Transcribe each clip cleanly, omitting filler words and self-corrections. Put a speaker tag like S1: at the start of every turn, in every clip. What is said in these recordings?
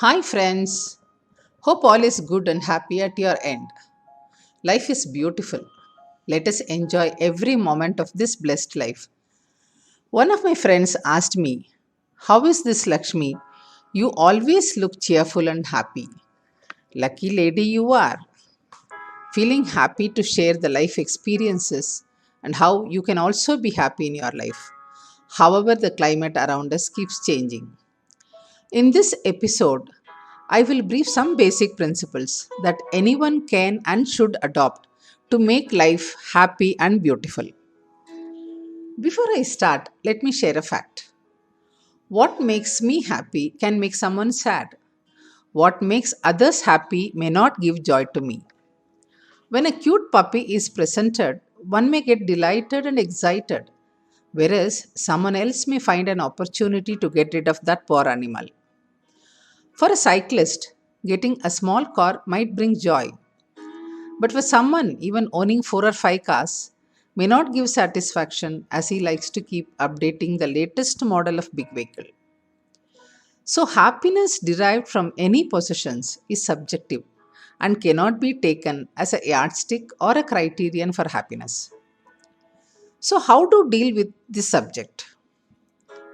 S1: Hi, friends. Hope all is good and happy at your end. Life is beautiful. Let us enjoy every moment of this blessed life. One of my friends asked me, "How is this, Lakshmi? You always look cheerful and happy. Lucky lady you are." Feeling happy to share the life experiences and how you can also be happy in your life. However, the climate around us keeps changing. In this episode, I will brief some basic principles that anyone can and should adopt to make life happy and beautiful. Before I start, let me share a fact. What makes me happy can make someone sad. What makes others happy may not give joy to me. When a cute puppy is presented, one may get delighted and excited, whereas someone else may find an opportunity to get rid of that poor animal. For a cyclist, getting a small car might bring joy, but for someone even owning 4 or 5 cars may not give satisfaction as he likes to keep updating the latest model of big vehicle. So happiness derived from any possessions is subjective and cannot be taken as a yardstick or a criterion for happiness. So how to deal with this subject?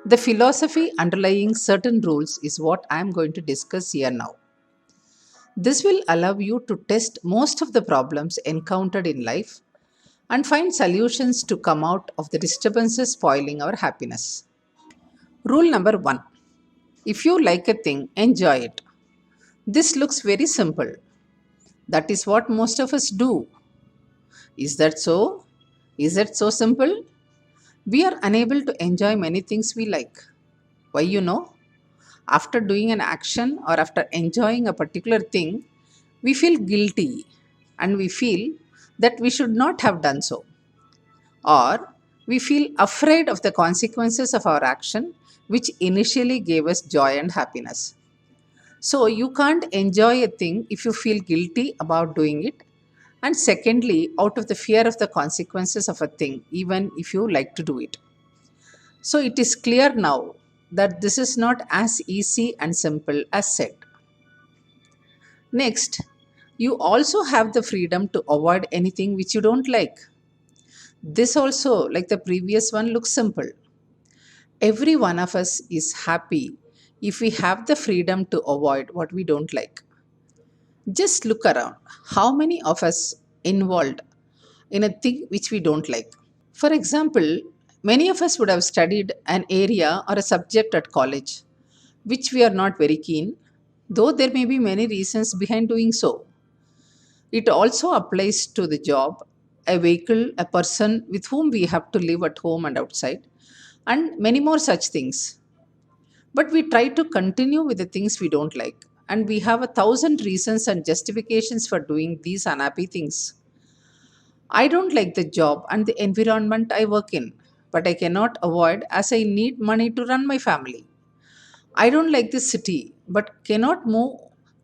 S1: The philosophy underlying certain rules is what I am going to discuss here now. This will allow you to test most of the problems encountered in life and find solutions to come out of the disturbances spoiling our happiness. Rule number one: if you like a thing, enjoy it. This looks very simple. That is what most of us do. Is that so? Is it so simple? We are unable to enjoy many things we like. Why, After doing an action or after enjoying a particular thing, we feel guilty and we feel that we should not have done so, or we feel afraid of the consequences of our action, which initially gave us joy and happiness. So, you can't enjoy a thing if you feel guilty about doing it, and secondly, out of the fear of the consequences of a thing, even if you like to do it. So, it is clear now that this is not as easy and simple as said. Next, you also have the freedom to avoid anything which you don't like. This also, like the previous one, looks simple. Every one of us is happy if we have the freedom to avoid what we don't like. Just look around. How many of us involved in a thing which we don't like? For example, many of us would have studied an area or a subject at college which we are not very keen, though there may be many reasons behind doing so. It also applies to the job, a vehicle, a person with whom we have to live at home and outside, and many more such things. But we try to continue with the things we don't like, and we have 1,000 reasons and justifications for doing these unhappy things. I don't like the job and the environment I work in, but I cannot avoid as I need money to run my family. I don't like this city, but cannot move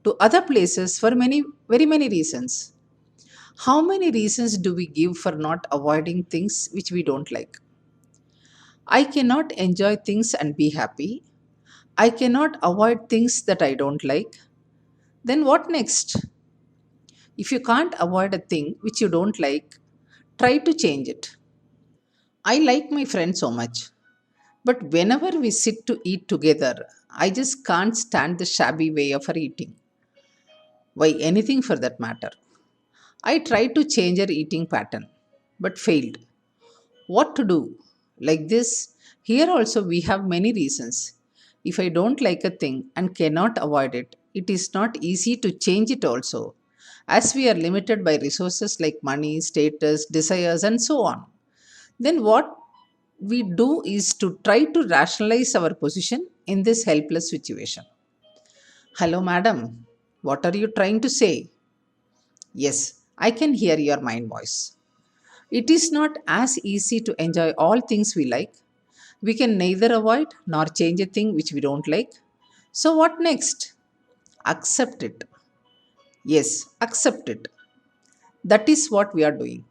S1: to other places for very many reasons. How many reasons do we give for not avoiding things which we don't like? I cannot enjoy things and be happy. I cannot avoid things that I don't like. Then what next? If you can't avoid a thing which you don't like, try to change it. I like my friend so much, but whenever we sit to eat together, I just can't stand the shabby way of her eating. Why, anything for that matter. I tried to change her eating pattern, but failed. What to do? Like this, here also we have many reasons. If I don't like a thing and cannot avoid it, it is not easy to change it also, as we are limited by resources like money, status, desires, and so on. Then what we do is to try to rationalize our position in this helpless situation. Hello, madam. What are you trying to say? Yes, I can hear your mind voice. It is not as easy to enjoy all things we like. We can neither avoid nor change a thing which we don't like. So, what next? Accept it. Yes, accept it. That is what we are doing.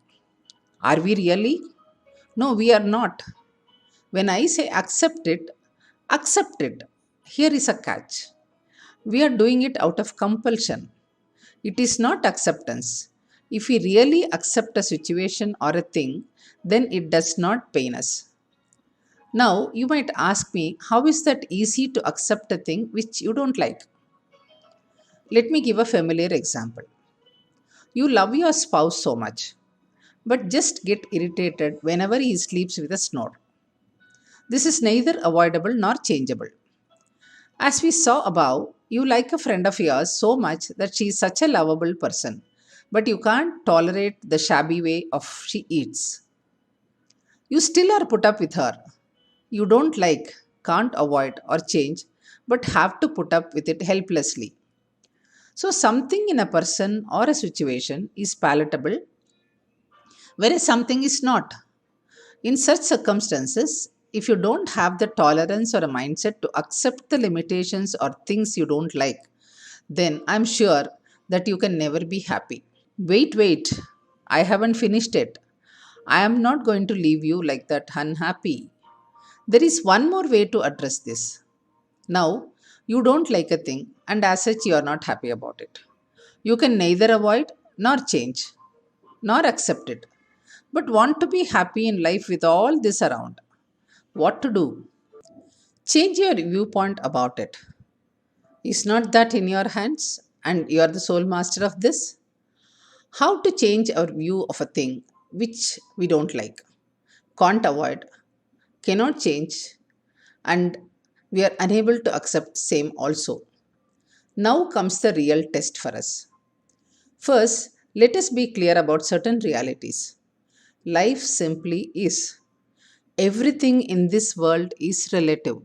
S1: Are we really? No, we are not. When I say accept it, here is a catch. We are doing it out of compulsion. It is not acceptance. If we really accept a situation or a thing, then it does not pain us. Now, you might ask me, how is that easy to accept a thing which you don't like? Let me give a familiar example. You love your spouse so much, but just get irritated whenever he sleeps with a snore. This is neither avoidable nor changeable. As we saw above, you like a friend of yours so much that she is such a lovable person, but you can't tolerate the shabby way of she eats. You still are put up with her. You don't like, can't avoid or change, but have to put up with it helplessly. So something in a person or a situation is palatable, whereas something is not. In such circumstances, if you don't have the tolerance or a mindset to accept the limitations or things you don't like, then I'm sure that you can never be happy. Wait, I haven't finished it. I am not going to leave you like that unhappy. There is one more way to address this. Now, you don't like a thing, and as such, you are not happy about it. You can neither avoid nor change, nor accept it, but want to be happy in life with all this around. What to do? Change your viewpoint about it. Is not that in your hands and you are the sole master of this? How to change our view of a thing which we don't like, can't avoid, cannot change, and we are unable to accept same also. Now comes the real test for us. First, let us be clear about certain realities. Life simply is. Everything in this world is relative.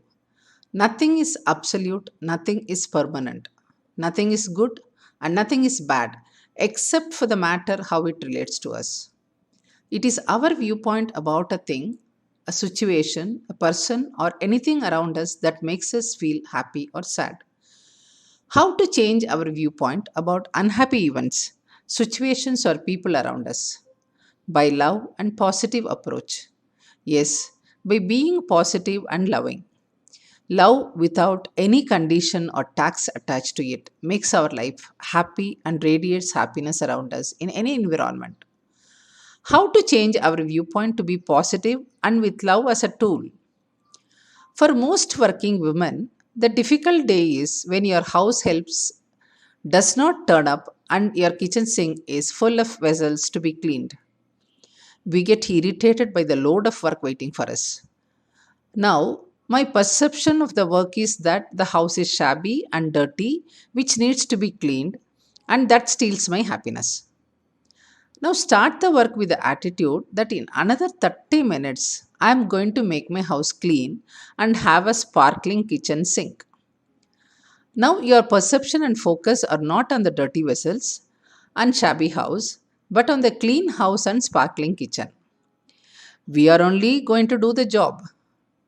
S1: Nothing is absolute, nothing is permanent. Nothing is good and nothing is bad, except for the matter how it relates to us. It is our viewpoint about a thing, a situation, a person, or anything around us that makes us feel happy or sad. How to change our viewpoint about unhappy events, situations, or people around us? By love and positive approach. Yes, by being positive and loving. Love without any condition or tax attached to it makes our life happy and radiates happiness around us in any environment. How to change our viewpoint to be positive and with love as a tool? For most working women, the difficult day is when your house helps does not turn up and your kitchen sink is full of vessels to be cleaned. We get irritated by the load of work waiting for us. Now, my perception of the work is that the house is shabby and dirty, which needs to be cleaned, and that steals my happiness. Now, start the work with the attitude that in another 30 minutes, I am going to make my house clean and have a sparkling kitchen sink. Now, your perception and focus are not on the dirty vessels and shabby house, but on the clean house and sparkling kitchen. We are only going to do the job,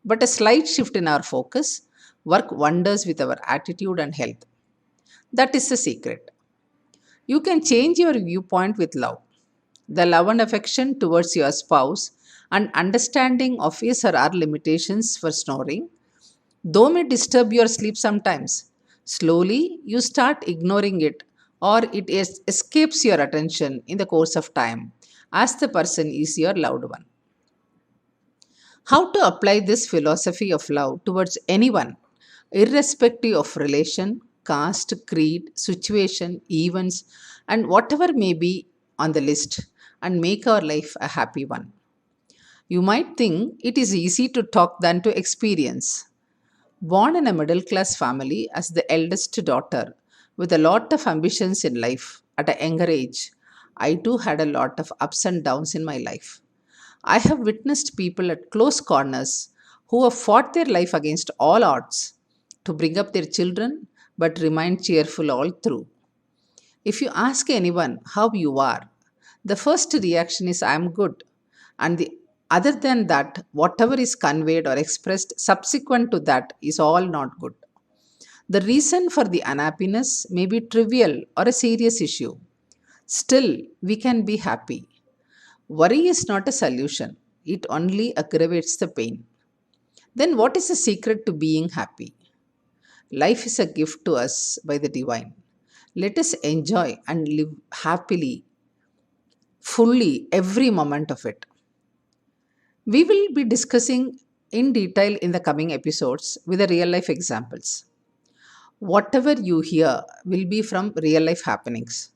S1: but a slight shift in our focus work wonders with our attitude and health. That is the secret. You can change your viewpoint with love. The love and affection towards your spouse and understanding of his or her limitations for snoring, though may disturb your sleep sometimes. Slowly, you start ignoring it or escapes your attention in the course of time as the person is your loved one. How to apply this philosophy of love towards anyone, irrespective of relation, caste, creed, situation, events, and whatever may be on the list, and make our life a happy one. You might think it is easy to talk than to experience. Born in a middle class family as the eldest daughter with a lot of ambitions in life at a younger age, I too had a lot of ups and downs in my life. I have witnessed people at close corners who have fought their life against all odds to bring up their children but remain cheerful all through. If you ask anyone how you are, the first reaction is I am good. And the other than that, whatever is conveyed or expressed subsequent to that is all not good. The reason for the unhappiness may be trivial or a serious issue. Still, we can be happy. Worry is not a solution, it only aggravates the pain. Then, what is the secret to being happy? Life is a gift to us by the divine. Let us enjoy and live happily, fully, every moment of it. We will be discussing in detail in the coming episodes with the real life examples. Whatever you hear will be from real life happenings.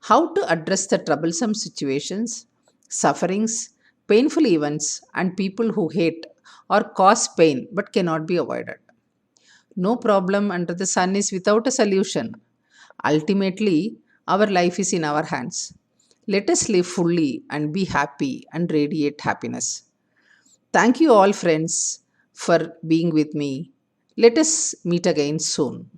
S1: How to address the troublesome situations, sufferings, painful events, and people who hate or cause pain but cannot be avoided. No problem under the sun is without a solution. Ultimately, our life is in our hands. Let us live fully and be happy and radiate happiness. Thank you all, friends, for being with me. Let us meet again soon.